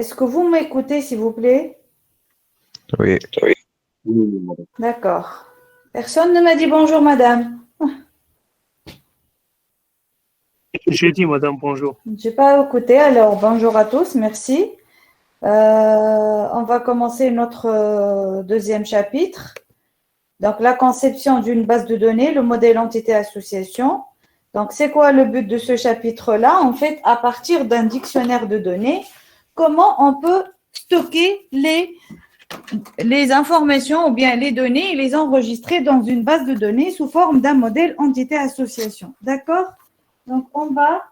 Est-ce que vous m'écoutez, s'il vous plaît? Oui. D'accord. Personne ne m'a dit bonjour, madame. J'ai dit, madame, bonjour. Je n'ai pas écouté, alors bonjour à tous, merci. On va commencer notre deuxième chapitre. Donc, la conception d'une base de données, le modèle entité-association. Donc, c'est quoi le but de ce chapitre-là? En fait, à partir d'un dictionnaire de données, comment on peut stocker les informations ou bien les données et les enregistrer dans une base de données sous forme d'un modèle entité-association. D'accord? Donc, on va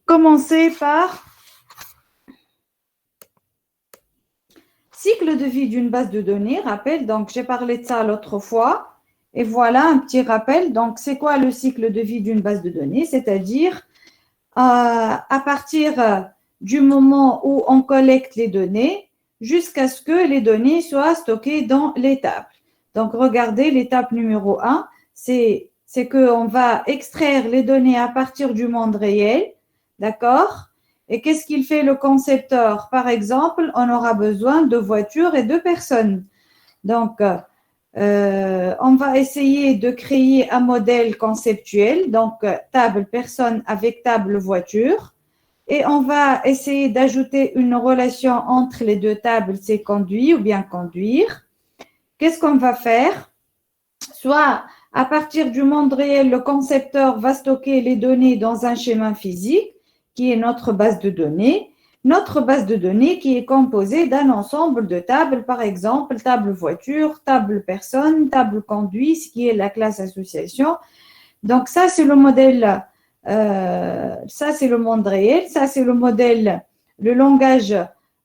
commencer par cycle de vie d'une base de données. Rappel, donc j'ai parlé de ça l'autre fois. Et voilà un petit rappel. Donc, c'est quoi le cycle de vie d'une base de données? C'est-à-dire, à partir du moment où on collecte les données jusqu'à ce que les données soient stockées dans les tables. Donc, regardez l'étape numéro 1, c'est qu'on va extraire les données à partir du monde réel, d'accord? Et qu'est-ce qu'il fait le concepteur? Par exemple, on aura besoin de voitures et de personnes. Donc, on va essayer de créer un modèle conceptuel, donc table personne avec table voiture. Et on va essayer d'ajouter une relation entre les deux tables, c'est conduit ou bien conduire. Qu'est-ce qu'on va faire? Soit à partir du monde réel, le concepteur va stocker les données dans un schéma physique, qui est notre base de données. Notre base de données qui est composée d'un ensemble de tables, par exemple, table voiture, table personne, table conduit, ce qui est la classe association. Donc, ça, c'est le modèle, ça, c'est le monde réel, ça, c'est le modèle, le langage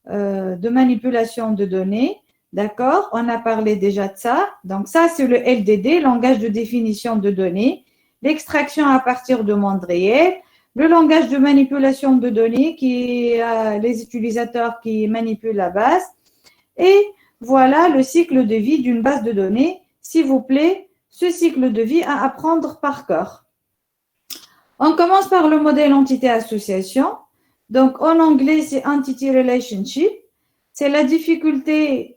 de manipulation de données. D'accord? On a parlé déjà de ça. Donc, ça, c'est le LDD, langage de définition de données, l'extraction à partir de monde réel, le langage de manipulation de données qui est les utilisateurs qui manipulent la base. Et voilà le cycle de vie d'une base de données. S'il vous plaît, ce cycle de vie à apprendre par cœur. On commence par le modèle entité-association. Donc, en anglais, c'est entity relationship. C'est la difficulté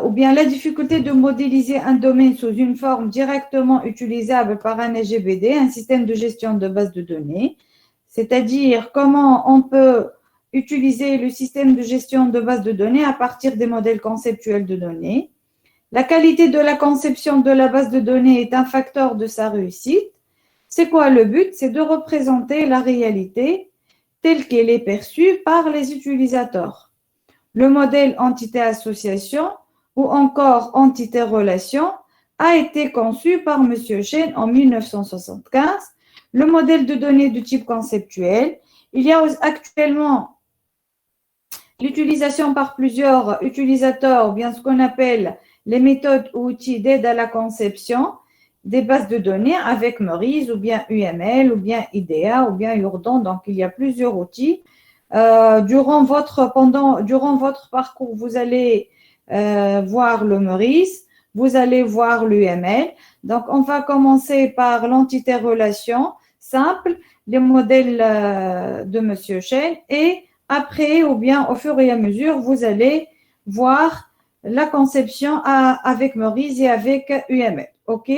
ou bien la difficulté de modéliser un domaine sous une forme directement utilisable par un SGBD, un système de gestion de base de données. C'est-à-dire comment on peut utiliser le système de gestion de base de données à partir des modèles conceptuels de données. La qualité de la conception de la base de données est un facteur de sa réussite. C'est quoi le but? C'est de représenter la réalité telle qu'elle est perçue par les utilisateurs. Le modèle entité-association ou encore entité-relation a été conçu par M. Chen en 1975. Le modèle de données de type conceptuel. Il y a actuellement l'utilisation par plusieurs utilisateurs, ou bien ce qu'on appelle les méthodes ou outils d'aide à la conception des bases de données avec Maurice, ou bien UML, ou bien IDEA, ou bien Urdon. Donc, il y a plusieurs outils. Durant votre parcours, vous allez voir le Maurice, vous allez voir l'UML. Donc, on va commencer par l'entité relation simple, les modèles de M. Chen, et après, ou bien au fur et à mesure, vous allez voir la conception avec Maurice et avec UML. OK?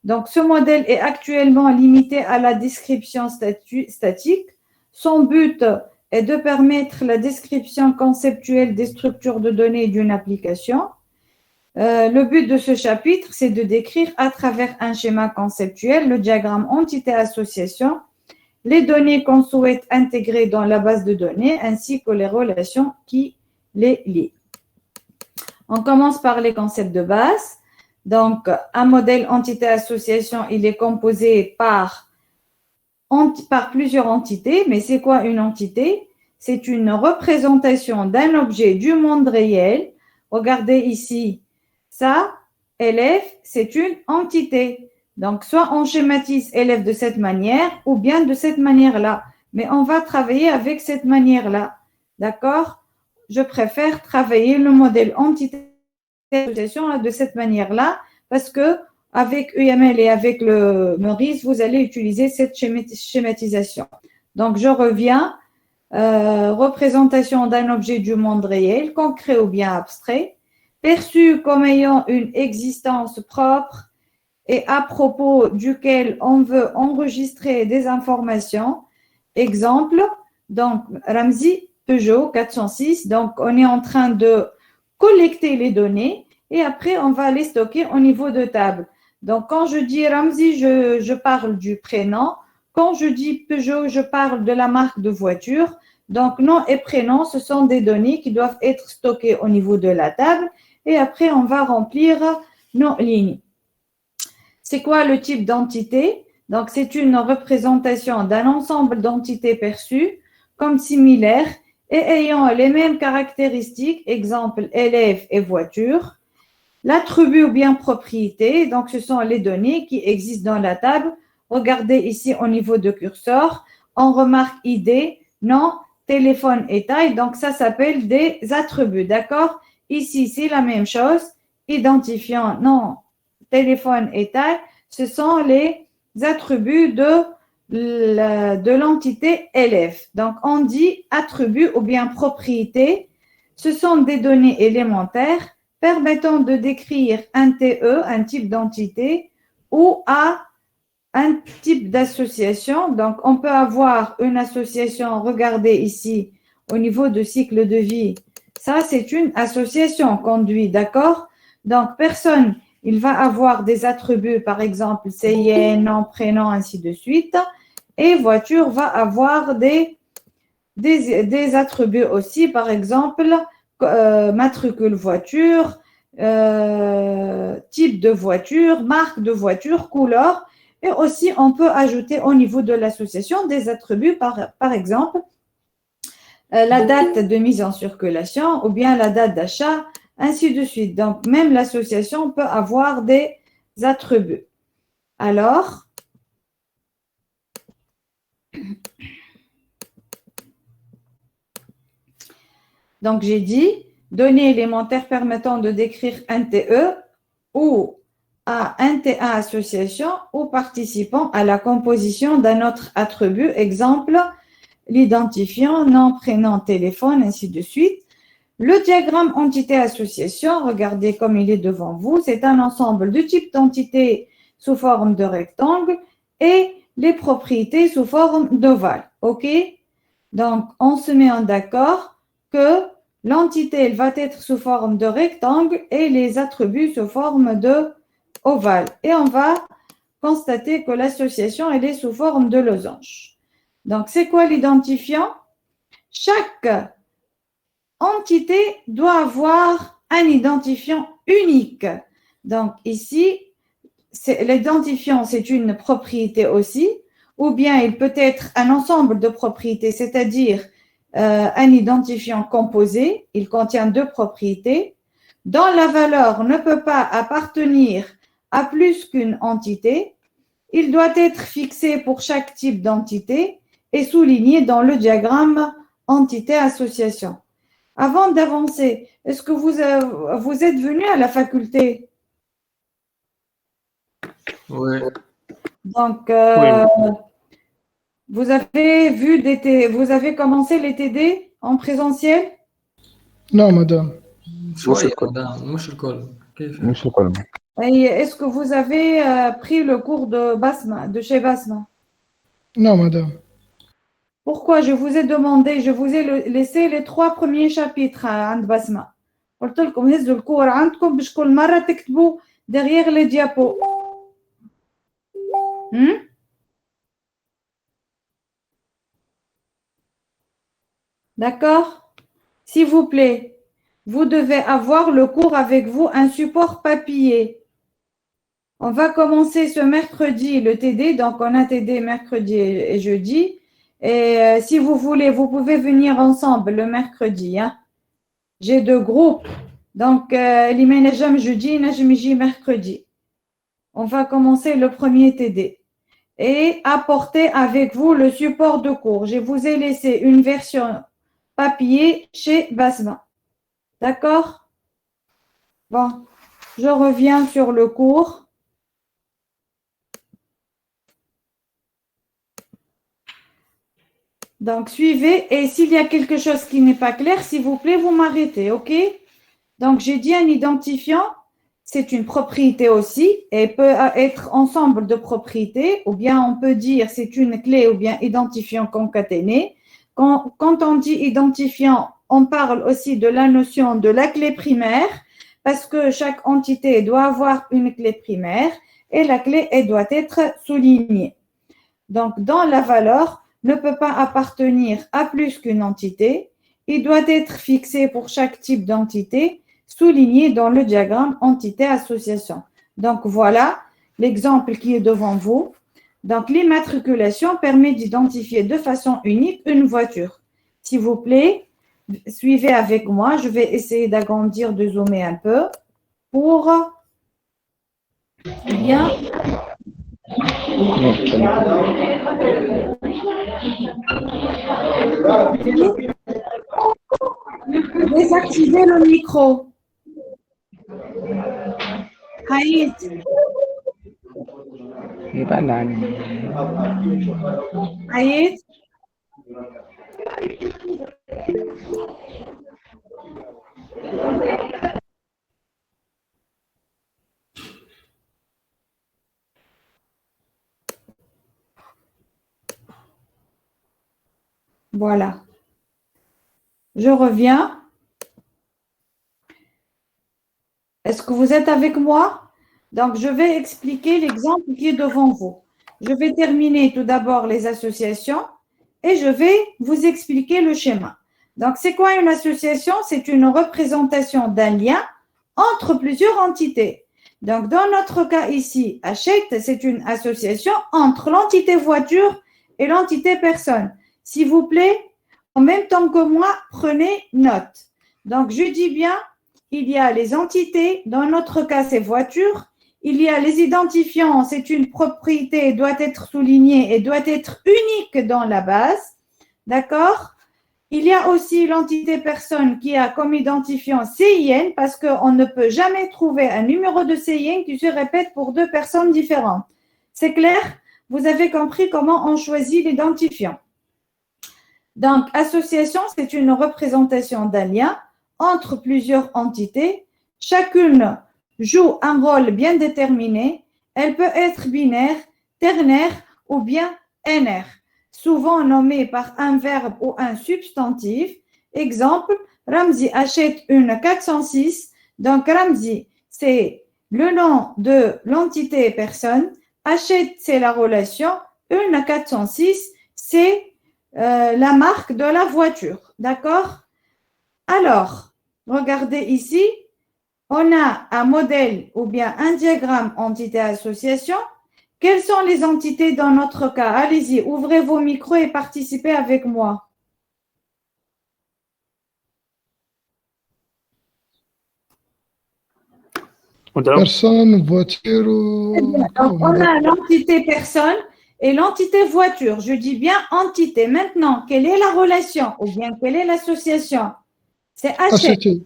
Donc, ce modèle est actuellement limité à la description statique. Son but est de permettre la description conceptuelle des structures de données d'une application. Le but de ce chapitre, c'est de décrire à travers un schéma conceptuel le diagramme entité-association, les données qu'on souhaite intégrer dans la base de données, ainsi que les relations qui les lient. On commence par les concepts de base. Donc, un modèle entité-association, il est composé par plusieurs entités. Mais c'est quoi une entité? C'est une représentation d'un objet du monde réel. Regardez ici, ça, élève, c'est une entité. Donc, soit on schématise élève de cette manière ou bien de cette manière-là. Mais on va travailler avec cette manière-là. D'accord? Je préfère travailler le modèle entité-association de cette manière-là parce que avec UML et avec le Maurice, vous allez utiliser cette schématisation. Donc, je reviens représentation d'un objet du monde réel, concret ou bien abstrait, perçu comme ayant une existence propre et à propos duquel on veut enregistrer des informations. Exemple, donc Ramzi Peugeot 406, donc on est en train de collecter les données et après on va les stocker au niveau de table. Donc quand je dis Ramzi, je parle du prénom. Quand je dis Peugeot, je parle de la marque de voiture. Donc nom et prénom, ce sont des données qui doivent être stockées au niveau de la table et après on va remplir nos lignes. C'est quoi le type d'entité? Donc, c'est une représentation d'un ensemble d'entités perçues comme similaires et ayant les mêmes caractéristiques, exemple élève et voiture. L'attribut ou bien propriété, donc ce sont les données qui existent dans la table. Regardez ici au niveau de curseur, on remarque ID, nom, téléphone et taille, donc ça s'appelle des attributs, d'accord? Ici, c'est la même chose, identifiant, nom, téléphone et taille, ce sont les attributs de l'entité élève. Donc, on dit attribut ou bien propriété. Ce sont des données élémentaires permettant de décrire un TE, un type d'entité, ou un type d'association. Donc, on peut avoir une association, regardez ici, au niveau de cycle de vie. Ça, c'est une association conduite, d'accord? Donc, personne, il va avoir des attributs, par exemple, CIN, nom, prénom, ainsi de suite. Et voiture va avoir des attributs aussi, par exemple, matricule voiture, type de voiture, marque de voiture, couleur. Et aussi, on peut ajouter au niveau de l'association des attributs, par exemple, la date de mise en circulation ou bien la date d'achat, ainsi de suite. Donc, même l'association peut avoir des attributs. Alors, donc j'ai dit, données élémentaires permettant de décrire un TE ou à un TA association ou participant à la composition d'un autre attribut, exemple, l'identifiant, nom, prénom, téléphone, ainsi de suite. Le diagramme entité-association, regardez comme il est devant vous, c'est un ensemble de types d'entités sous forme de rectangle et les propriétés sous forme d'ovale. OK? Donc, on se met en d'accord que l'entité, elle va être sous forme de rectangle et les attributs sous forme de ovale. Et on va constater que l'association, elle est sous forme de losange. Donc, c'est quoi l'identifiant? Chaque entité doit avoir un identifiant unique. Donc, ici, l'identifiant, c'est une propriété aussi, ou bien il peut être un ensemble de propriétés, c'est-à-dire un identifiant composé, il contient deux propriétés, dont la valeur ne peut pas appartenir à plus qu'une entité. Il doit être fixé pour chaque type d'entité et souligné dans le diagramme entité-association. Avant d'avancer, est-ce que vous êtes venu à la faculté? Oui. Donc, Oui. vous avez commencé les TD en présentiel? Non, madame. شوية madame مش الكل كيف يعني؟ مش الكل. Et est-ce que vous avez pris le cours de Basma, de chez Basma? Non, madame. Pourquoi? Je vous ai demandé, je vous ai laissé les 3 premiers chapitres عند Basma. قلت لكم هزوا الكور عندكم باش كل مرة تكتبوا derrière les diapos. D'accord? S'il vous plaît, vous devez avoir le cours avec vous, un support papier. On va commencer ce mercredi le TD, donc on a TD mercredi et jeudi. Et si vous voulez, vous pouvez venir ensemble le mercredi. Hein. J'ai 2 groupes. Donc, l'Imenajam jeudi, Najmiji mercredi. On va commencer le premier TD. Et apportez avec vous le support de cours. Je vous ai laissé une version papier chez Basma. D'accord? Bon, je reviens sur le cours. Donc, suivez. Et s'il y a quelque chose qui n'est pas clair, s'il vous plaît, vous m'arrêtez, OK? Donc, j'ai dit un identifiant, c'est une propriété aussi et peut être ensemble de propriétés, ou bien on peut dire c'est une clé ou bien identifiant concaténé. Quand on dit identifiant, on parle aussi de la notion de la clé primaire, parce que chaque entité doit avoir une clé primaire et la clé, elle doit être soulignée. Donc, dans la valeur, ne peut pas appartenir à plus qu'une entité. Il doit être fixé pour chaque type d'entité, souligné dans le diagramme entité-association. Donc, voilà l'exemple qui est devant vous. Donc, l'immatriculation permet d'identifier de façon unique une voiture. S'il vous plaît, suivez avec moi. Je vais essayer d'agrandir, de zoomer un peu pour bien désactiver le micro. Haït. Haït. Voilà. Je reviens. Est-ce que vous êtes avec moi? Donc, je vais expliquer l'exemple qui est devant vous. Je vais terminer tout d'abord les associations et je vais vous expliquer le schéma. Donc, c'est quoi une association? C'est une représentation d'un lien entre plusieurs entités. Donc, dans notre cas ici, Hachette, c'est une association entre l'entité voiture et l'entité personne. S'il vous plaît, en même temps que moi, prenez note. Donc, je dis bien, il y a les entités, dans notre cas, c'est voiture. Il y a les identifiants, c'est une propriété, doit être soulignée et doit être unique dans la base. D'accord? Il y a aussi l'entité personne qui a comme identifiant CIN parce qu'on ne peut jamais trouver un numéro de CIN qui se répète pour deux personnes différentes. C'est clair? Vous avez compris comment on choisit l'identifiant. Donc, association, c'est une représentation d'un lien entre plusieurs entités. Chacune joue un rôle bien déterminé. Elle peut être binaire, ternaire ou bien NR, souvent nommée par un verbe ou un substantif. Exemple, Ramzi achète une 406. Donc, Ramzi, c'est le nom de l'entité personne. Achète, c'est la relation. Une 406, c'est la marque de la voiture. D'accord? Alors, regardez ici, on a un modèle ou bien un diagramme entité-association. Quelles sont les entités dans notre cas? Allez-y, ouvrez vos micros et participez avec moi. Personne, voiture. Donc, on a l'entité personne et l'entité voiture. Je dis bien entité. Maintenant, quelle est la relation ou bien quelle est l'association? C'est acheter.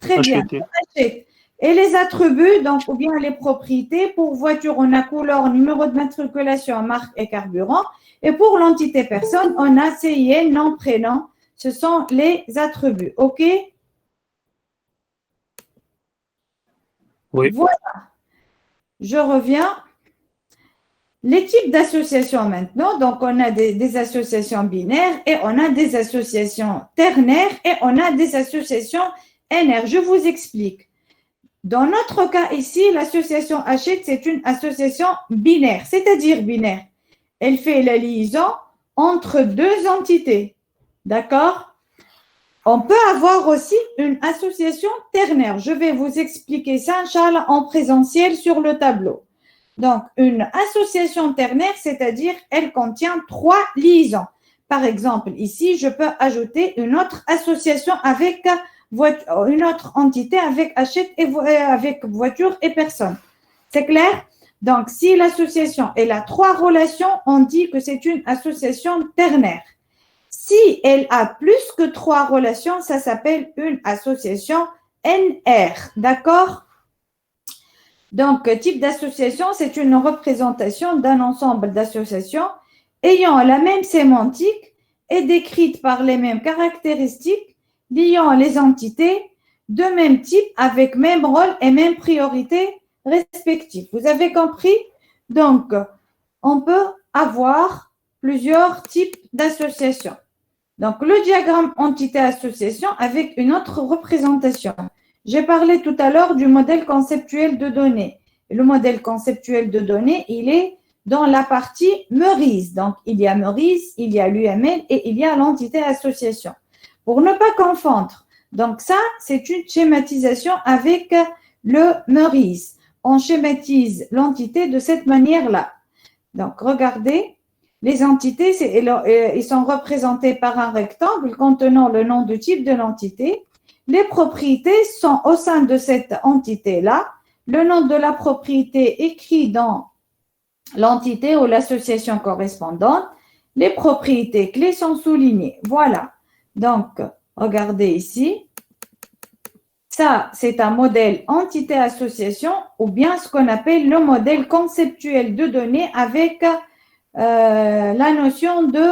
Très bien. Acheter. Et les attributs, donc, ou bien les propriétés. Pour voiture, on a couleur, numéro de matriculation, marque et carburant. Et pour l'entité personne, on a CIN, nom, prénom. Ce sont les attributs. OK? Oui. Voilà. Je reviens. Les types d'associations maintenant, donc on a des associations binaires et on a des associations ternaires et on a des associations NR. Je vous explique. Dans notre cas ici, l'association Hachette, c'est une association binaire, c'est-à-dire binaire. Elle fait la liaison entre deux entités. D'accord? On peut avoir aussi une association ternaire. Je vais vous expliquer ça, Inch'Allah, en présentiel sur le tableau. Donc, une association ternaire, c'est-à-dire elle contient trois liaisons. Par exemple, ici, je peux ajouter une autre association avec une autre entité avec Hachette et avec voiture et personne. C'est clair? Donc, si l'association elle a trois relations, on dit que c'est une association ternaire. Si elle a plus que trois relations, ça s'appelle une association NR. D'accord? Donc, type d'association, c'est une représentation d'un ensemble d'associations ayant la même sémantique, est décrite par les mêmes caractéristiques liant les entités de même type avec même rôle et même priorité respective. Vous avez compris? Donc, on peut avoir plusieurs types d'associations. Donc, le diagramme entité-association avec une autre représentation. J'ai parlé tout à l'heure du modèle conceptuel de données. Le modèle conceptuel de données, il est dans la partie Meurice. Donc, il y a Meurice, il y a l'UML et il y a l'entité-association. Pour ne pas confondre, donc ça, c'est une schématisation avec le Meurice. On schématise l'entité de cette manière-là. Donc, regardez, les entités, ils sont représentés par un rectangle contenant le nom de type de l'entité. Les propriétés sont au sein de cette entité-là. Le nom de la propriété écrit dans l'entité ou l'association correspondante. Les propriétés clés sont soulignées. Voilà. Donc, regardez ici. Ça, c'est un modèle entité-association ou bien ce qu'on appelle le modèle conceptuel de données avec la notion de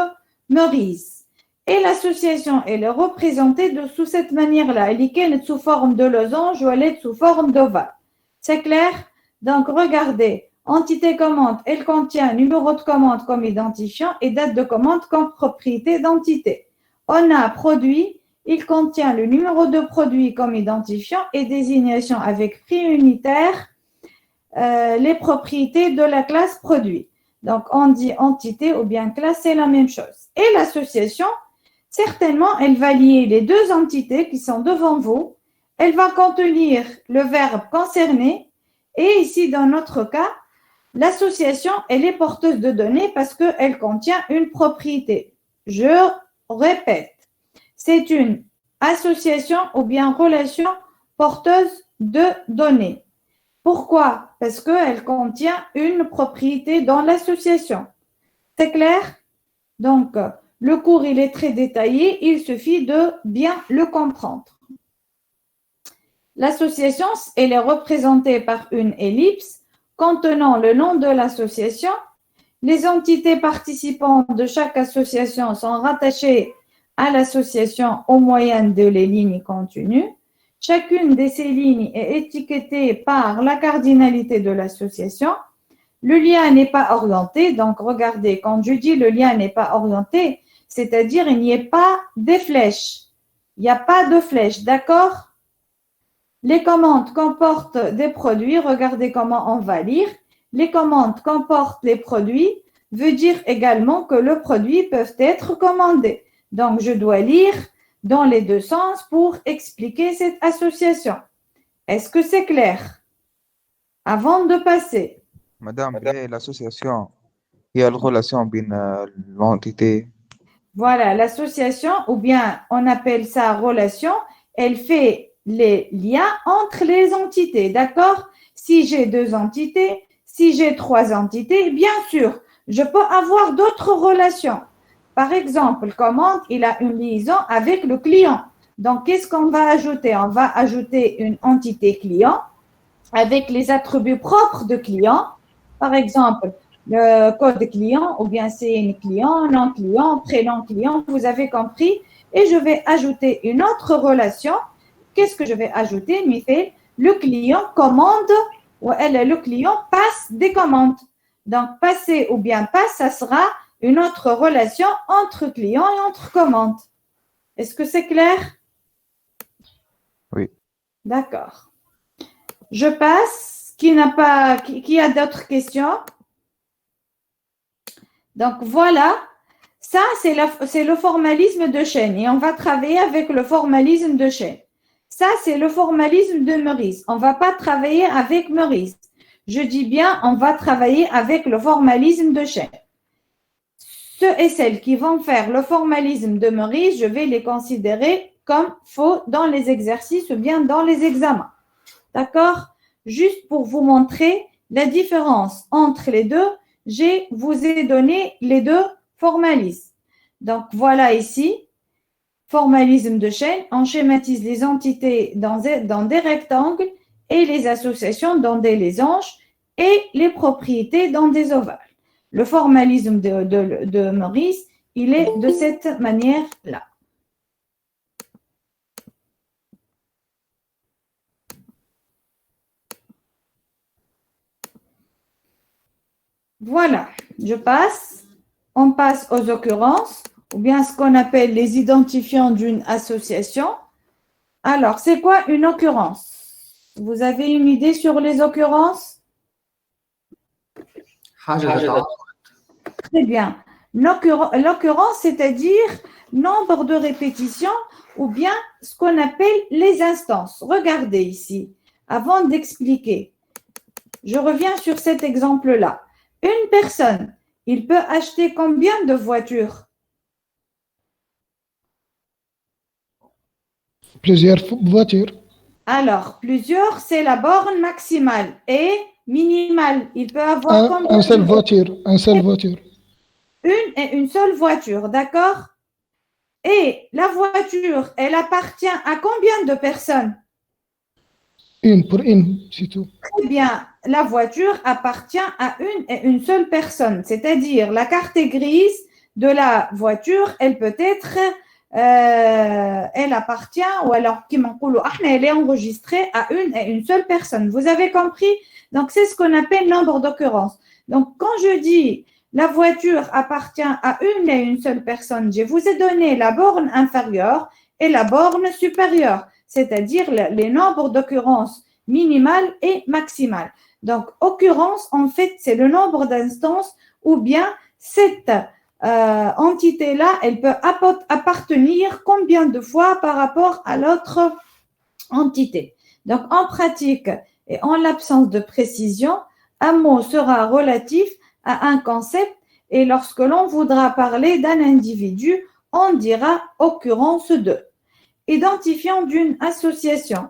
Meurice. Et l'association, elle est représentée sous cette manière-là. Elle est sous forme de losange ou elle est sous forme d'ovale. C'est clair? Donc, regardez, entité commande, elle contient numéro de commande comme identifiant et date de commande comme propriété d'entité. On a produit, il contient le numéro de produit comme identifiant et désignation avec prix unitaire, les propriétés de la classe produit. Donc, on dit entité ou bien classe, c'est la même chose. Et l'association, certainement, elle va lier les deux entités qui sont devant vous. Elle va contenir le verbe concerné. Et ici, dans notre cas, l'association, elle est porteuse de données parce qu'elle contient une propriété. Je répète, c'est une association ou bien relation porteuse de données. Pourquoi? Parce qu'elle contient une propriété dans l'association. C'est clair? Donc, le cours, il est très détaillé. Il suffit de bien le comprendre. L'association, elle est représentée par une ellipse contenant le nom de l'association. Les entités participantes de chaque association sont rattachées à l'association au moyen de les lignes continues. Chacune de ces lignes est étiquetée par la cardinalité de l'association. Le lien n'est pas orienté. Donc, regardez, quand je dis le lien n'est pas orienté, c'est-à-dire il n'y a pas des flèches. Il n'y a pas de flèches, d'accord? Les commandes comportent des produits. Regardez comment on va lire. Les commandes comportent les produits veut dire également que le produit peut être commandé. Donc, je dois lire dans les deux sens pour expliquer cette association. Est-ce que c'est clair? Avant de passer. Madame, l'association, il y a la relation entre l'entité. Voilà, l'association, ou bien on appelle ça relation, elle fait les liens entre les entités, d'accord? Si j'ai deux entités, si j'ai trois entités, bien sûr, je peux avoir d'autres relations. Par exemple, commande, il a une liaison avec le client. Donc, qu'est-ce qu'on va ajouter? On va ajouter une entité client avec les attributs propres de client. Par exemple, le code client ou bien c'est client, nom client, prénom client, vous avez compris. Et je vais ajouter une autre relation. Qu'est-ce que je vais ajouter? Michel, le client commande ou le client passe des commandes. Donc, passer ou bien passe, ça sera une autre relation entre client et entre commande. Est-ce que c'est clair? Oui. D'accord. Je passe. Qui a d'autres questions? Donc, voilà. Ça, c'est le formalisme de chaîne. Et on va travailler avec le formalisme de chaîne. Ça, c'est le formalisme de Meurice. On ne va pas travailler avec Meurice. Je dis bien, on va travailler avec le formalisme de chaîne. Ceux et celles qui vont faire le formalisme de Meurice, je vais les considérer comme faux dans les exercices ou bien dans les examens. D'accord? Juste pour vous montrer la différence entre les deux, je vous ai donné les deux formalismes. Donc, voilà ici, formalisme de chaîne, on schématise les entités dans des rectangles et les associations dans des losanges et les propriétés dans des ovales. Le formalisme de Meurice, il est de cette manière-là. Voilà, je passe. On passe aux occurrences, ou bien ce qu'on appelle les identifiants d'une association. Alors, c'est quoi une occurrence? Vous avez une idée sur les occurrences? Très bien. L'occurrence, c'est-à-dire nombre de répétitions ou bien ce qu'on appelle les instances. Regardez ici, avant d'expliquer. Je reviens sur cet exemple-là. Une personne, il peut acheter combien de voitures? Plusieurs voitures. Alors, plusieurs, c'est la borne maximale et minimale. Il peut avoir combien une seule voiture. Une seule voiture. Une seule voiture, d'accord? Et la voiture, elle appartient à combien de personnes? Une pour une, c'est tout. Très bien, la voiture appartient à une seule personne, c'est-à-dire la carte grise de la voiture, elle peut être, elle appartient, ou alors, elle est enregistrée à une seule personne. Vous avez compris? Donc, c'est ce qu'on appelle nombre d'occurrences. Donc, quand je dis la voiture appartient à une seule personne, je vous ai donné la borne inférieure et la borne supérieure, c'est-à-dire les nombres d'occurrences minimale et maximale. Donc, occurrence, en fait, c'est le nombre d'instances ou bien cette entité-là, elle peut appartenir combien de fois par rapport à l'autre entité. Donc, en pratique et en l'absence de précision, un mot sera relatif à un concept et lorsque l'on voudra parler d'un individu, on dira occurrence de. Identifiant d'une association.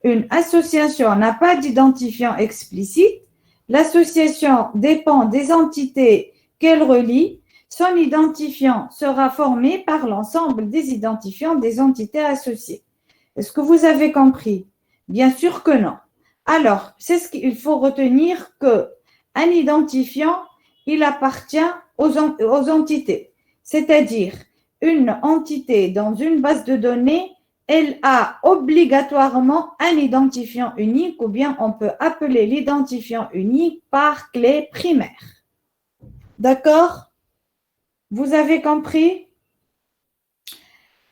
Une association n'a pas d'identifiant explicite. L'association dépend des entités qu'elle relie. Son identifiant sera formé par l'ensemble des identifiants des entités associées. Est-ce que vous avez compris? Bien sûr que non. Alors, c'est ce qu'il faut retenir qu'un identifiant, il appartient aux entités. C'est-à-dire, une entité dans une base de données, elle a obligatoirement un identifiant unique ou bien on peut appeler l'identifiant unique par clé primaire. D'accord? Vous avez compris?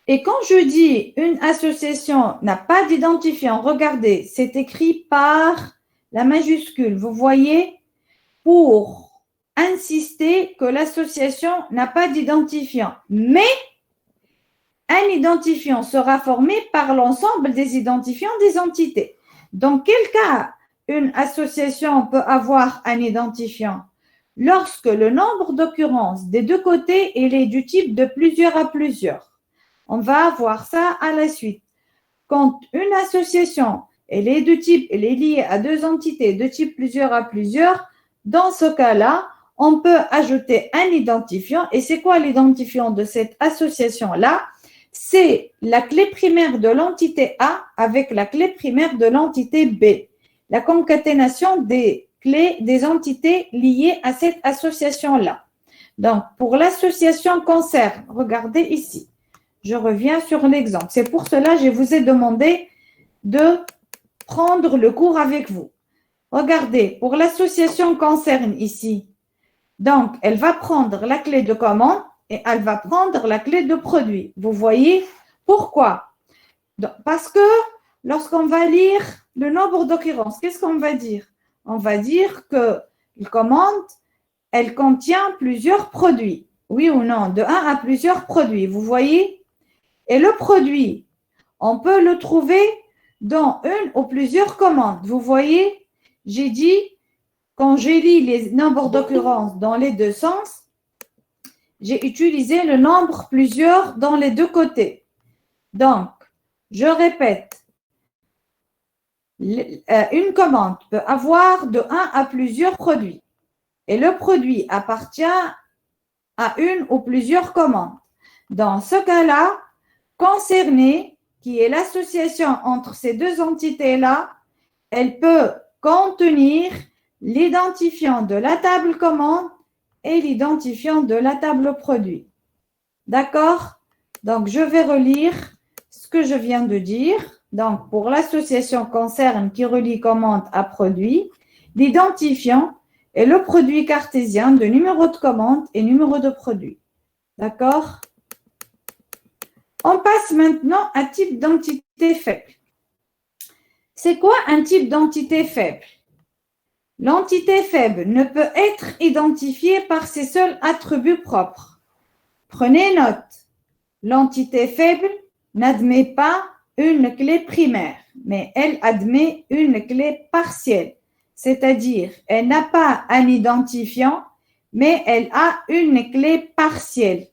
Et quand je dis une association n'a pas d'identifiant, regardez, c'est écrit par la majuscule. Vous voyez? Pour insister que l'association n'a pas d'identifiant. Mais un identifiant sera formé par l'ensemble des identifiants des entités. Dans quel cas une association peut avoir un identifiant? Lorsque le nombre d'occurrences des deux côtés est du type de plusieurs à plusieurs. On va voir ça à la suite. Quand une association elle est liée à deux entités de type plusieurs à plusieurs, dans ce cas-là, on peut ajouter un identifiant. Et c'est quoi l'identifiant de cette association-là? C'est la clé primaire de l'entité A avec la clé primaire de l'entité B. La concaténation des clés des entités liées à cette association-là. Donc, pour l'association concerne, regardez ici. Je reviens sur l'exemple. C'est pour cela que je vous ai demandé de prendre le cours avec vous. Regardez, pour l'association concerne ici. Donc, elle va prendre la clé de commande et elle va prendre la clé de produit. Vous voyez pourquoi? Parce que lorsqu'on va lire le nombre d'occurrences, qu'est-ce qu'on va dire? On va dire que la commande, elle contient plusieurs produits. Oui ou non? De 1 à plusieurs produits. Vous voyez? Et le produit, on peut le trouver dans une ou plusieurs commandes. Vous voyez? J'ai dit, quand j'ai lu les nombres d'occurrences dans les deux sens, j'ai utilisé le nombre plusieurs dans les deux côtés. Donc, je répète, une commande peut avoir de 1 à plusieurs produits. Et le produit appartient à une ou plusieurs commandes. Dans ce cas-là, concerné, qui est l'association entre ces deux entités-là, elle peut contenir l'identifiant de la table commande et l'identifiant de la table produit. D'accord? Donc, je vais relire ce que je viens de dire. Donc, pour l'association concerne qui relie commande à produit, l'identifiant est le produit cartésien de numéro de commande et numéro de produit. D'accord? On passe maintenant à type d'entité faible. C'est quoi un type d'entité faible? L'entité faible ne peut être identifiée par ses seuls attributs propres. Prenez note, l'entité faible n'admet pas une clé primaire, mais elle admet une clé partielle, c'est-à-dire elle n'a pas un identifiant, mais elle a une clé partielle.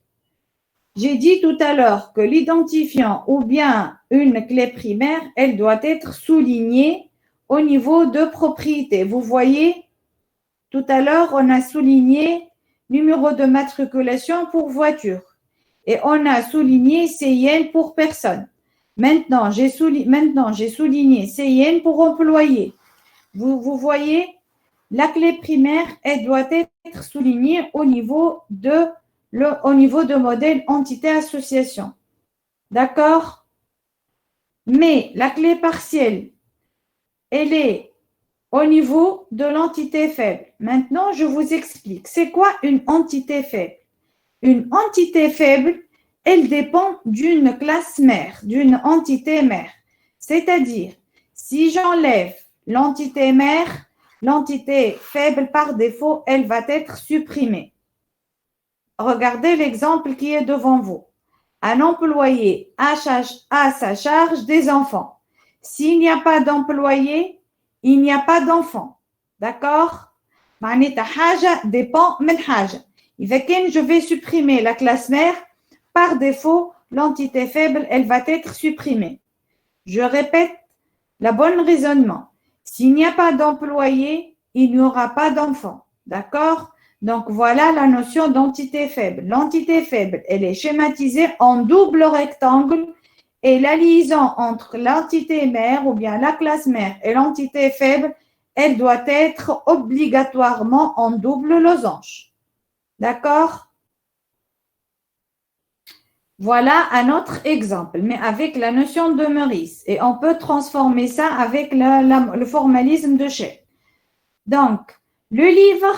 J'ai dit tout à l'heure que l'identifiant ou bien une clé primaire, elle doit être soulignée au niveau de propriété. Vous voyez, tout à l'heure, on a souligné numéro de matriculation pour voiture et on a souligné CIN pour personne. Maintenant, j'ai souligné CIN pour employé. Vous voyez, la clé primaire, elle doit être soulignée au niveau de modèle entité association. D'accord? Mais la clé partielle, elle est au niveau de l'entité faible. Maintenant, je vous explique. C'est quoi une entité faible? Une entité faible, elle dépend d'une classe mère, d'une entité mère. C'est-à-dire, si j'enlève l'entité mère, l'entité faible par défaut, elle va être supprimée. Regardez l'exemple qui est devant vous. Un employé a à sa charge des enfants. S'il n'y a pas d'employé, il n'y a pas d'enfant. D'accord? معناتها حاجة dépend من حاجة. إذا كان je vais supprimer la classe mère, par défaut, l'entité faible, elle va être supprimée. Je répète la bonne raisonnement. S'il n'y a pas d'employé, il n'y aura pas d'enfant. D'accord? Donc, voilà la notion d'entité faible. L'entité faible, elle est schématisée en double rectangle et la liaison entre l'entité mère ou bien la classe mère et l'entité faible, elle doit être obligatoirement en double losange. D'accord? Voilà un autre exemple, mais avec la notion de Meurice. Et on peut transformer ça avec le formalisme de Shell. Donc, le livre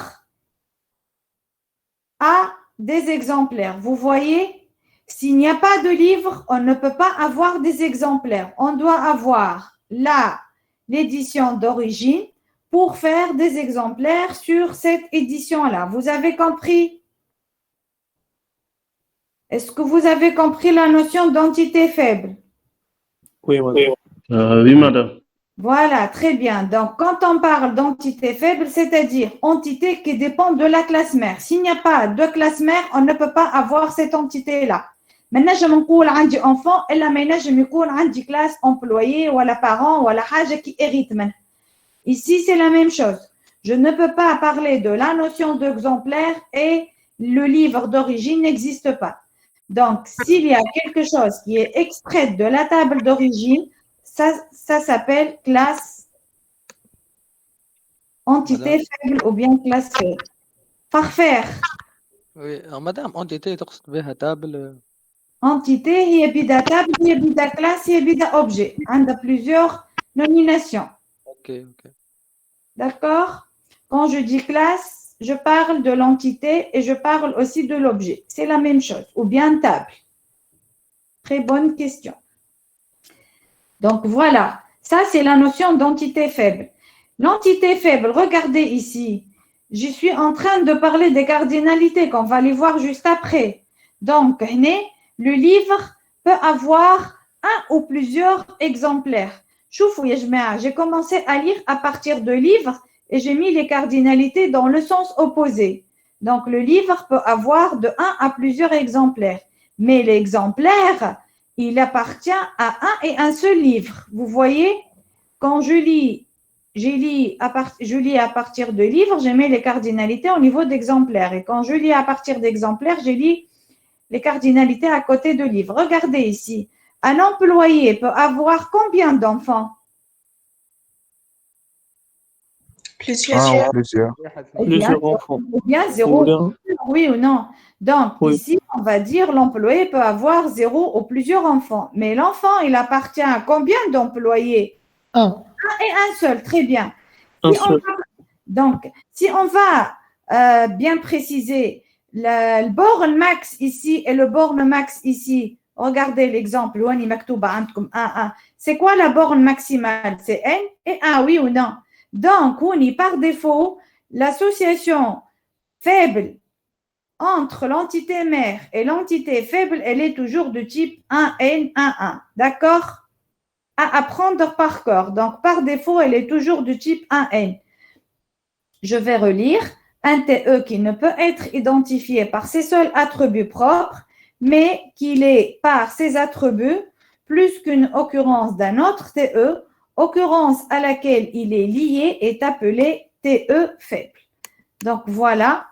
a des exemplaires. Vous voyez, s'il n'y a pas de livre, on ne peut pas avoir des exemplaires. On doit avoir l'édition d'origine pour faire des exemplaires sur cette édition-là. Vous avez compris? Est-ce que vous avez compris la notion d'entité faible? Oui, madame. Oui, madame. Voilà, très bien. Donc, quand on parle d'entité faible, c'est-à-dire entité qui dépend de la classe mère. S'il n'y a pas de classe mère, on ne peut pas avoir cette entité-là. Maintenant, je m'encoule عندي enfant, et là, maintenant, je m'encoule عندي classe employé, ou la parent, ou la حاجة qui hérite. Ici, c'est la même chose. Je ne peux pas parler de la notion d'exemplaire et le livre d'origine n'existe pas. Donc, s'il y a quelque chose qui est extrait de la table d'origine, ça s'appelle classe entité faible ou bien classe faible. Parfait. Oui, madame, entité تقصد بها table. Entité, هي بدا table, هي بدا classe, هي بدا objet. On a plusieurs nominations. Ok. D'accord? Quand je dis classe, je parle de l'entité et je parle aussi de l'objet. C'est la même chose. Ou bien table. Très bonne question. Donc, voilà. Ça, c'est la notion d'entité faible. L'entité faible, regardez ici. Je suis en train de parler des cardinalités qu'on va les voir juste après. Donc, le livre peut avoir un ou plusieurs exemplaires. Choufou, j'ai commencé à lire à partir de livres et j'ai mis les cardinalités dans le sens opposé. Donc, le livre peut avoir de 1 à plusieurs exemplaires. Mais l'exemplaire, il appartient à un et un seul livre. Vous voyez, quand je lis à partir de livres, je mets les cardinalités au niveau d'exemplaires. Et quand je lis à partir d'exemplaires, je lis les cardinalités à côté de livres. Regardez ici. Un employé peut avoir combien d'enfants? Ah, plusieurs. Eh bien, Plusieurs enfants. ou bien Ou zéro, bien, oui ou non. Donc, Oui. ici, on va dire l'employé peut avoir zéro ou plusieurs enfants. Mais l'enfant, il appartient à combien d'employés? Un. Et un seul, très bien. un Si on seul. Donc, si on va bien préciser le borne max ici et le borne max ici, regardez l'exemple, c'est quoi la borne maximale? C'est n et 1, oui ou non? Donc, par défaut, l'association faible entre l'entité mère et l'entité faible, elle est toujours de type 1n, 1, d'accord? À apprendre par cœur. Donc, par défaut, elle est toujours de type 1n. Je vais relire un TE qui ne peut être identifié par ses seuls attributs propres, mais qu'il est par ses attributs plus qu'une occurrence d'un autre TE, occurrence à laquelle il est lié est appelé TE faible. Donc voilà,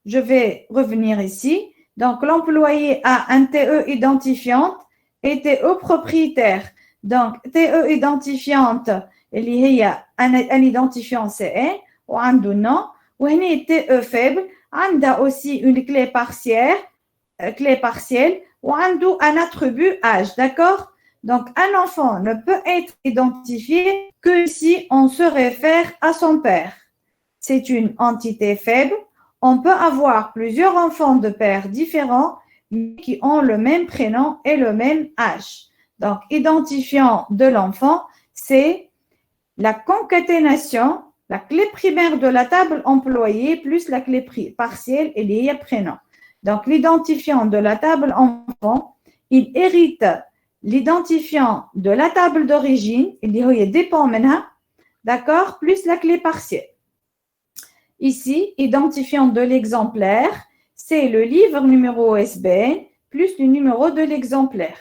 je vais revenir ici. Donc l'employé a un TE identifiante et TE propriétaire. Donc TE identifiante, il y a un identifiant CN ou un nom. Ou un TE faible, on a aussi une clé partielle ou un attribut âge, d'accord? Donc, un enfant ne peut être identifié que si on se réfère à son père. C'est une entité faible. On peut avoir plusieurs enfants de pères différents mais qui ont le même prénom et le même âge. Donc, identifiant de l'enfant, c'est la concaténation, la clé primaire de la table employée plus la clé partielle et les prénoms. Donc, l'identifiant de la table enfant, il hérite l'identifiant de la table d'origine, il dépend maintenant, d'accord, plus la clé partielle. Ici, identifiant de l'exemplaire, c'est le livre numéro OSBN plus le numéro de l'exemplaire.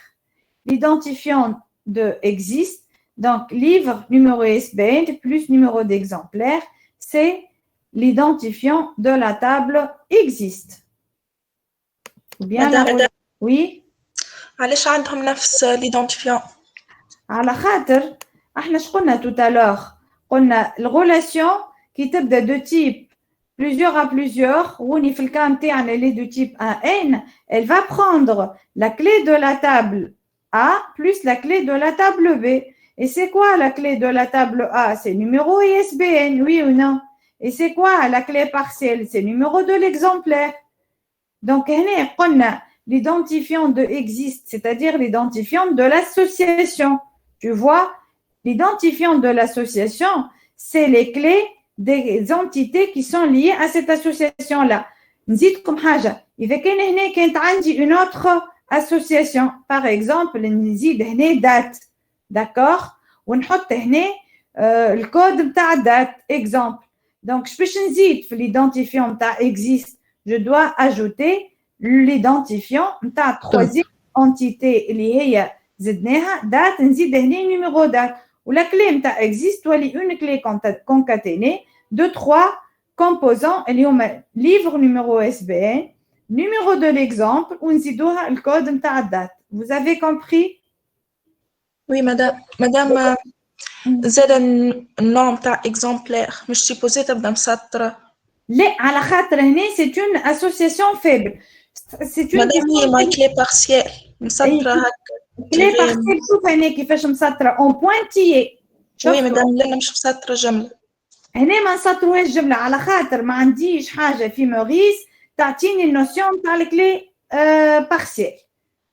L'identifiant de existe, donc livre numéro ISBN plus numéro d'exemplaire, c'est l'identifiant de la table existe. Bien Madame, oui. علاش عندهم نفس l'identifiant? على خاطر احنا قلنا tout à l'heure قلنا الريلاسيون qui تبدا de type plusieurs à plusieurs وني في الكا نتاعنا اللي de type 1n, elle va prendre la clé de la table A plus la clé de la table B. Et c'est quoi la clé de la table A? C'est numéro ISBN, oui ou non? Et c'est quoi la clé partielle? C'est numéro de l'exemplaire. Donc, on a l'identifiant de existe, c'est-à-dire l'identifiant de l'association. Tu vois, l'identifiant de l'association, c'est les clés des entités qui sont liées à cette association-là. نزيدكم حاجة. إذا كان هنا كانت عندي une autre association, par exemple, نزيد هنا date, d'accord? ونحط هنا الكود بتاع date, exemple. Donc, je peux نزيد في l'identifiant بتاع existe. Je dois ajouter l'identifiant بتاع troisième entité اللي هي زدناها date نزيد هنا numéro date. ولا clé نتاع existe تولي une clé concaténée de trois composants اللي هما livre numéro SBN, numéro de l'exemple ونزيدوها الكود نتاع date. Vous avez compris? Oui, madame, زاد النوع نتاع exemplaire مش supposé تبدا مسطرة. لا على خاطر هنا c'est une association faible. C'est une madame هي ما clé partielle مسطرة هكا. clé partielle شوف هنا كيفاش مسطرة en pointillé. Oui madame لا مش مسطرة جملة. هنا ما نسطروهاش جملة على خاطر ما عنديش حاجة في موريس تعطيني النوسيون تاع الكلي بارسيل.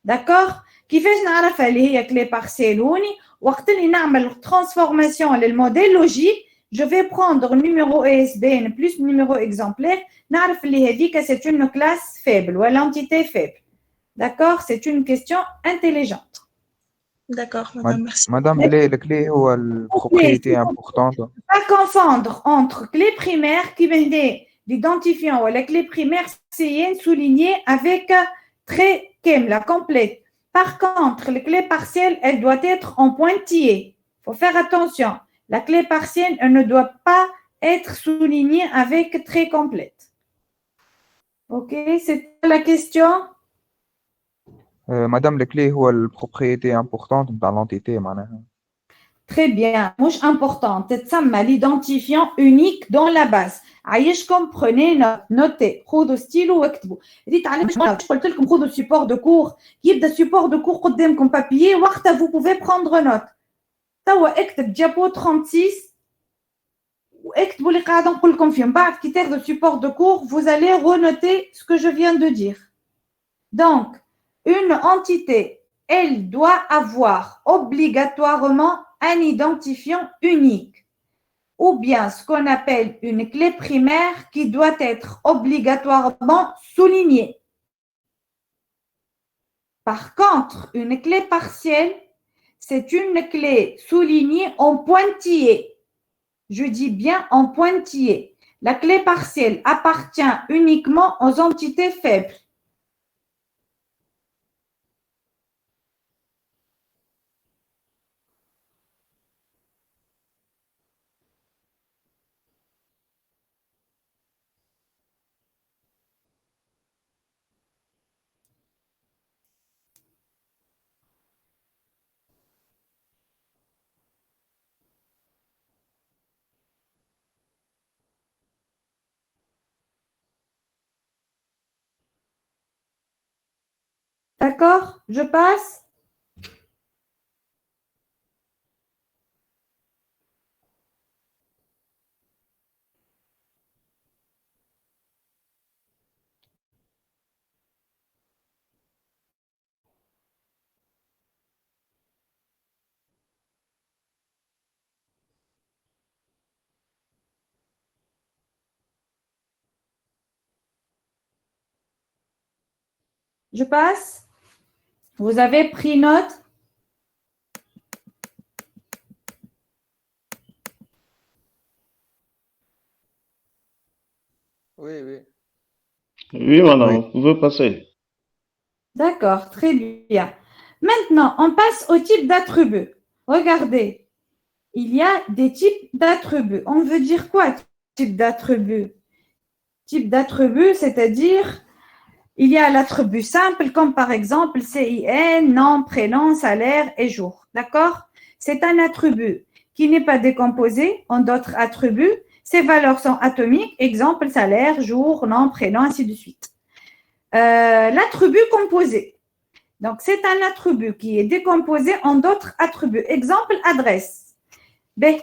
داكوغ؟ كيفاش نعرفها اللي هي كلي بارسيل هوني؟ وقت اللي نعمل ترانسفورماسيون للموديل لوجيك je vais prendre numéro ESBN plus numéro exemplaire, نعرف اللي هذيك c'est une classe faible ou l'entité faible. D'accord? C'est une question intelligente. D'accord, madame, merci. Madame, les clés ou la propriété importante. Pas confondre entre clé primaire qui venait l'identifiant ou la clé primaire, c'est souligné avec trait KEM, la complète. Par contre, la clé partielle, elle doit être en pointillé. Il faut faire attention. La clé partielle, elle ne doit pas être soulignée avec trait complète. Ok, c'est la question. Madame, les clés ou la propriété importante dans l'entité. Très bien. مش important. تتسمى l'identifiant unique dans la base. عايشكم prenez note. Notez. خذوا ستيلو واكتبوا. ريت عليكم مش قلت لكم خذوا support de cours. يبدا support de cours قدامكم papier وقتها vous pouvez prendre note. توا اكتب diapo 36 واكتبوا اللي قاعده نقول لكم فيهم. بعد كي تاخذوا support de cours vous allez renoter ce que je viens de dire. Donc une entité, elle doit avoir obligatoirement un identifiant unique ou bien ce qu'on appelle une clé primaire qui doit être obligatoirement soulignée. Par contre, une clé partielle, c'est une clé soulignée en pointillé. Je dis bien en pointillé. La clé partielle appartient uniquement aux entités faibles. D'accord? Je passe? Je passe? Vous avez pris note? Oui, oui. Oui, madame, Oui. vous pouvez passer. D'accord, très bien. Maintenant, on passe au type d'attributs. Regardez, il y a des types d'attributs. On veut dire quoi, type d'attribut? Type d'attribut, c'est-à-dire, il y a l'attribut simple, comme par exemple CIN, nom, prénom, salaire et jour. D'accord? C'est un attribut qui n'est pas décomposé en d'autres attributs. Ses valeurs sont atomiques, exemple salaire, jour, nom, prénom, ainsi de suite. L'attribut composé. Donc, c'est un attribut qui est décomposé en d'autres attributs. Exemple, adresse. Ben,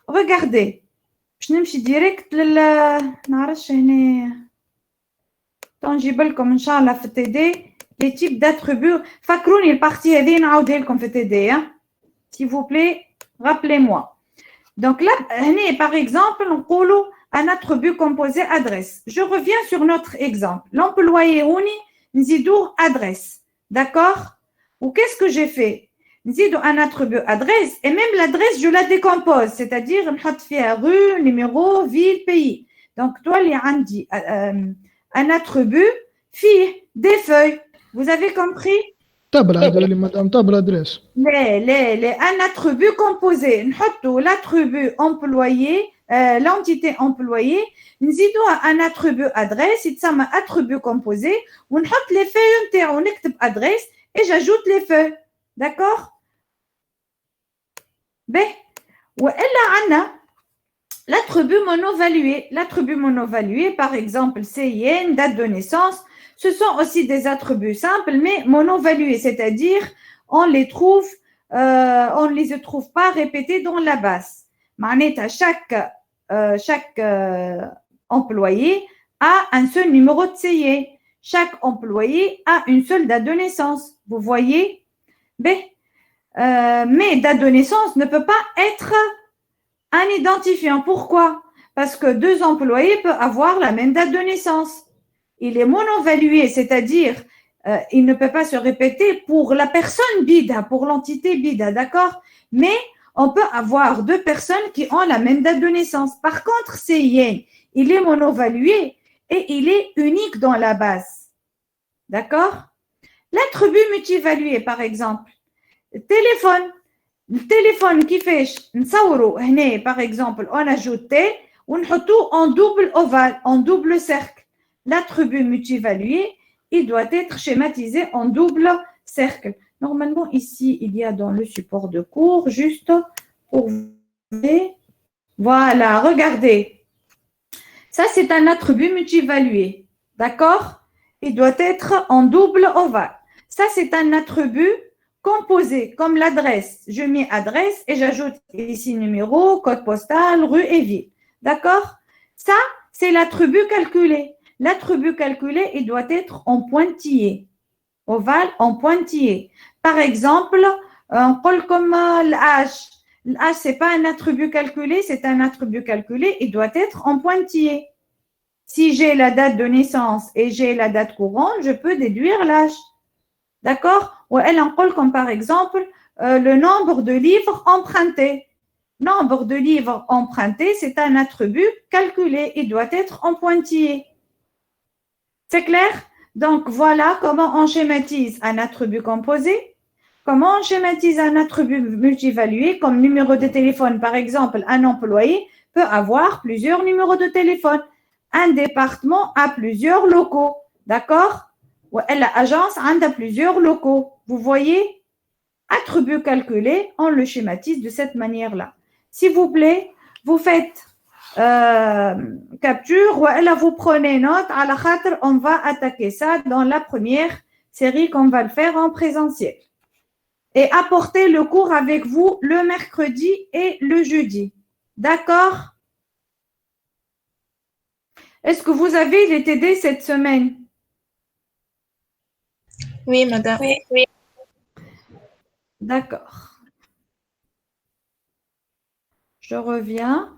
regardez. Je نمشي direct نعرفش هنا نجيب لكم ان شاء الله في التي دي les types d'attributs. فكروني البارتي هذه نعاودها لكم في التي دي. S'il vous plaît, rappelez-moi. Donc là, par exemple, on parle un attribut composé adresse. Je reviens sur notre exemple. L'employé Ouni, nzidou adresse. D'accord? Ou qu'est-ce que j'ai fait? Nzidou un attribut adresse et même l'adresse, je la décompose. C'est-à-dire, on fait rue, numéro, ville, pays. Donc, toi, il y a un attribut, fille, des feuilles. Vous avez compris? تابع هذول مدام تابع الادريس. Un attribut composé. نحطوا l'attribut employé, l'entité employée, نزيدوها un attribut adresse, يتسمى attribut composé, ونحط les feuilles نتاعو نكتب adresse et j'ajoute les feuilles. D'accord? Ben, وإلا عنا l'attribut monovalué. L'attribut monovalué, par exemple, CIN, date de naissance, ce sont aussi des attributs simples, mais monovalués, c'est-à-dire on les trouve, on ne les trouve pas répétés dans la base. معناتها chaque employé a un seul numéro de CIN. Chaque employé a une seule date de naissance. Vous voyez? Mais date de naissance ne peut pas être un identifiant. Pourquoi? Parce que deux employés peuvent avoir la même date de naissance. Il est monovalué, c'est-à-dire il ne peut pas se répéter pour la personne bida, pour l'entité bida, d'accord? Mais on peut avoir deux personnes qui ont la même date de naissance. Par contre, CIN, il est monovalué et il est unique dans la base. D'accord? L'attribut multivalué, par exemple. Le téléphone qui fait نصوروا هنا, par exemple, on ajoute T, ونحطوه en double ovale, en double cercle. L'attribut multivalué, il doit être schématisé en double cercle. Normalement, ici, il y a dans le support de cours, juste pour voilà, regardez. Ça, c'est un attribut multi-évalué. D'accord? Il doit être en double ovale. Ça, c'est un attribut composé, comme l'adresse. Je mets adresse et j'ajoute ici numéro, code postal, rue et ville. D'accord? Ça, c'est l'attribut calculé. L'attribut calculé, il doit être en pointillé. Ovale en pointillé. Par exemple, on parle comme l'âge. L'âge, ce n'est pas un attribut calculé, c'est un attribut calculé, il doit être en pointillé. Si j'ai la date de naissance et j'ai la date courante, je peux déduire l'âge. D'accord? Ou elle en parle comme par exemple le nombre de livres empruntés. Nombre de livres empruntés, c'est un attribut calculé, il doit être en pointillé. C'est clair? Donc, voilà comment on schématise un attribut composé. Comment on schématise un attribut multi-évalué comme numéro de téléphone? Par exemple, un employé peut avoir plusieurs numéros de téléphone. Un département a plusieurs locaux. D'accord? L'agence a plusieurs locaux. Vous voyez? Attribut calculé, on le schématise de cette manière-là. S'il vous plaît, vous faites capture ou là vous prenez note. À la khatre, on va attaquer ça dans la première série qu'on va le faire en présentiel. Et apportez le cours avec vous le mercredi et le jeudi. D'accord? Est-ce que vous avez les TD cette semaine? Oui, madame. Oui. D'accord. Je reviens.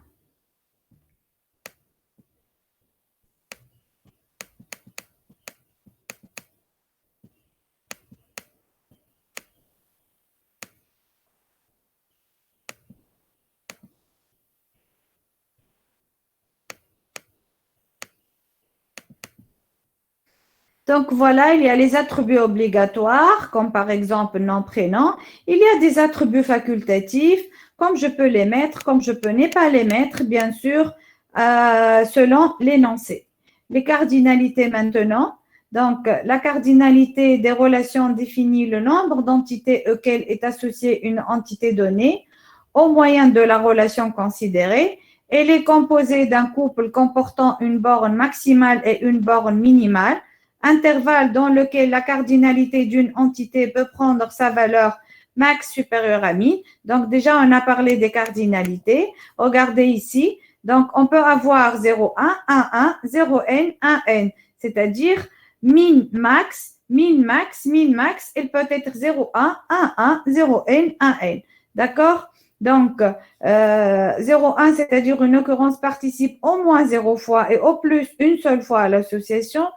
Donc voilà, il y a les attributs obligatoires, comme par exemple nom, prénom. Il y a des attributs facultatifs, comme je peux les mettre, comme je peux ne pas les mettre, bien sûr, selon l'énoncé. Les cardinalités maintenant. Donc, la cardinalité des relations définit le nombre d'entités auxquelles est associée une entité donnée au moyen de la relation considérée. Elle est composée d'un couple comportant une borne maximale et une borne minimale. Intervalle dans lequel la cardinalité d'une entité peut prendre sa valeur max supérieure à min. Donc, déjà, on a parlé des cardinalités. Regardez ici. Donc, on peut avoir 0, 1, 1, 1, 0, n, 1, n. C'est-à-dire min, max, min, max, min, max. Elle peut être 0, 1, 1, 1, 0, n, 1, n. D'accord? Donc, 0, 1, c'est-à-dire une occurrence participe au moins 0 fois et au plus une seule fois à l'association.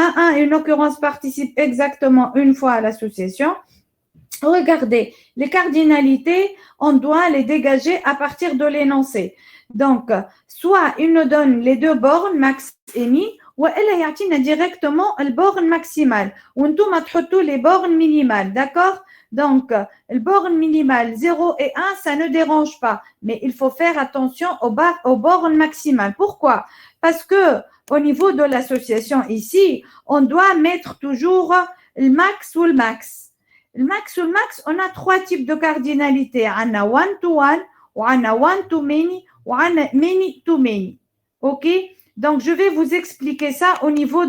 1, 1, une occurrence participe exactement une fois à l'association. Regardez, les cardinalités, on doit les dégager à partir de l'énoncé. Donc, soit il nous donne les deux bornes, max et min, ou elle a directement le borne maximale. Ou nous mettons les bornes minimales, d'accord? Donc, le borne minimale 0 et 1, ça ne dérange pas. Mais il faut faire attention aux bornes maximales. Pourquoi? Parce que au niveau de l'association ici, on doit mettre toujours le max ou le max. Le max ou le max, on a trois types de cardinalités. On a one to one, ou on a one to many, ou on a many to many. OK? Donc, je vais vous expliquer ça au niveau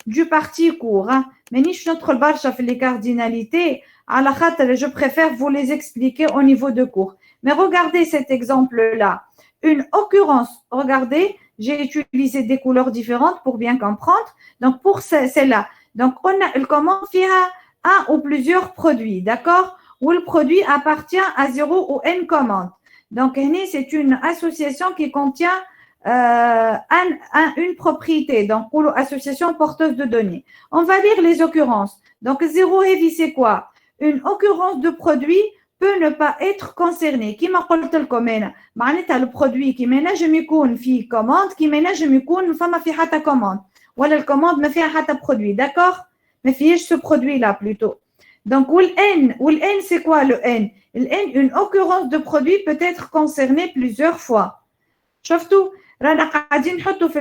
du parti court. Mais je notre barcha les cardinalités. À la khatre, je préfère vous les expliquer au niveau de cours. Mais regardez cet exemple-là. Une occurrence, regardez, j'ai utilisé des couleurs différentes pour bien comprendre. Donc, pour celle-là, donc, elle commence à un ou plusieurs produits, d'accord? Où le produit appartient à 0 ou n commandes. Donc, c'est une association qui contient une propriété, donc pour l'association porteuse de données. On va lire les occurrences. Donc, 0 heavy, c'est quoi? Une occurrence de produit peut ne pas être concerné. Qui m'a قلت لكم هنا معناتها le produit qui ينجم يكون فيه commande qui ينجم يكون فما في حتى commande ولا الcommande ما فيها حتى produit, d'accord? ما فيهش ce produit là plutôt. Donc والn c'est quoi le n? Le n, une occurrence de produit peut être concernée plusieurs fois. شفتوا رانا قاعدين نحطوا في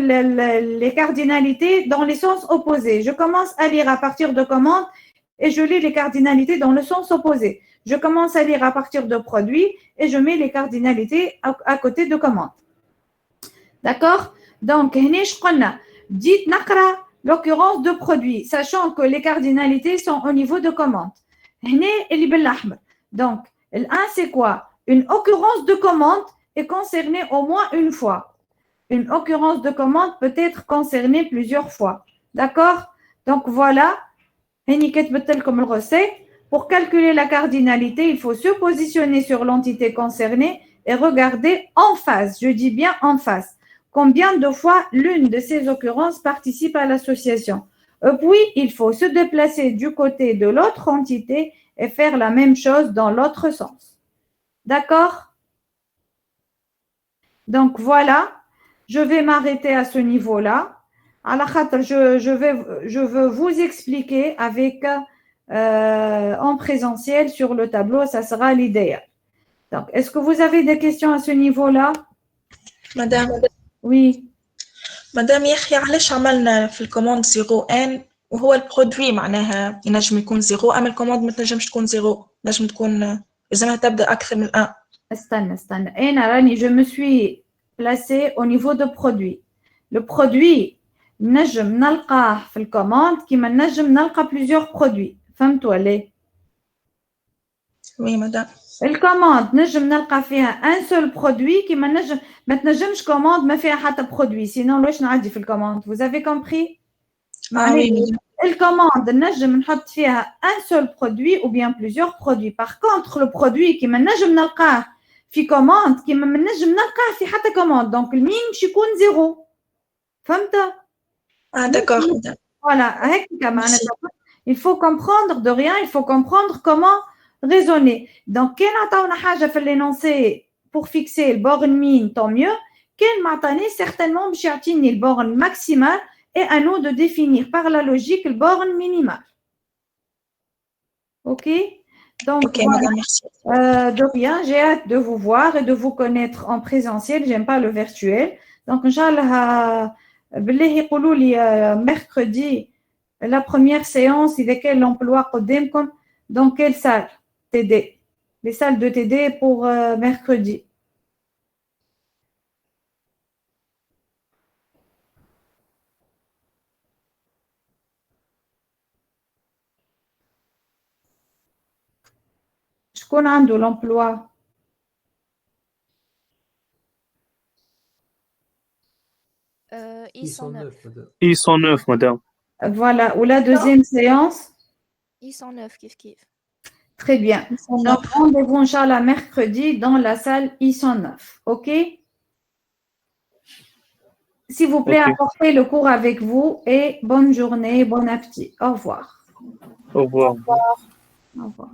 les cardinalités dans les sens opposés. Je commence à lire à partir de commande et je lis les cardinalités dans le sens opposé. je commence à lire à partir de produit et je mets les cardinalités à côté de commande. D'accord? Donc, dites نقرأ l'occurrence de produit, sachant que les cardinalités sont au niveau de commande. Donc, le 1, c'est quoi? Une occurrence de commande est concernée au moins une fois. Une occurrence de commande peut être concernée plusieurs fois. D'accord? Donc, voilà. Comme le recette. Pour calculer la cardinalité, il faut se positionner sur l'entité concernée et regarder en face. Je dis bien en face. Combien de fois l'une de ces occurrences participe à l'association. Puis, il faut se déplacer du côté de l'autre entité et faire la même chose dans l'autre sens. D'accord? Donc, voilà. Je vais m'arrêter à ce niveau-là. Je veux vous expliquer avec en présentiel sur le tableau, ça sera l'idéal. Donc, est-ce que vous avez des questions à ce niveau-là? Madame, Oui. مدام يا أخي علاش عملنا في الكوموند 0 وهو البرودوي معناها ينجم يكون 0 أما الكوموند ما تنجمش تكون 0 نجم تكون لازمها تبدأ أكثر من 1. استنى. Je me suis placée au niveau de produit. Le produit, نجم نلقاه في الكوموند كيما نجم نلقى plusieurs produits. فهمتوا ليه؟ Oui madame. الكوموند نجم نلقى فيها un seul produit كيما نجم ما تنجمش كوموند ما فيها حتى برودوي سينون واش نعدي في الكوموند. Vous avez compris؟ oui madame. الكوموند نجم نحط فيها un seul produit ou bien plusieurs produits. Par contre le produit كيما نجم نلقاه في كوموند كيما ما نجم نلقاه في حتى كوموند. دونك المين باش يكون زيرو. فهمت؟ d'accord madame. Voilà, il faut comprendre de rien, il faut comprendre comment raisonner. Donc, quand on a حاجة في l'énoncé pour fixer le borne min, tant mieux. Quand m'attendait certainement باش يعطيني le borne maximal et à nous de définir par la logique le borne minimal. Ok? Donc, Ok voilà. madame, merci. De rien, j'ai hâte de vous voir et de vous connaître en présentiel. J'aime pas le virtuel. Donc, Inch'Allah, بالله يقولوا لي mercredi la première séance إذا كان l'emploi قدامكم dans quelle salle TD? Les salles de TD pour mercredi. شكون عنده l'emploi? I109, madame. I109, madame. Voilà. Ou la deuxième séance? I109, kif. Très bien. Donc, rendez-vous, Inch'Allah, mercredi dans la salle I109. OK? S'il vous plaît, Ok. apportez le cours avec vous et bonne journée, bon appétit. Au revoir. Au revoir. Au revoir.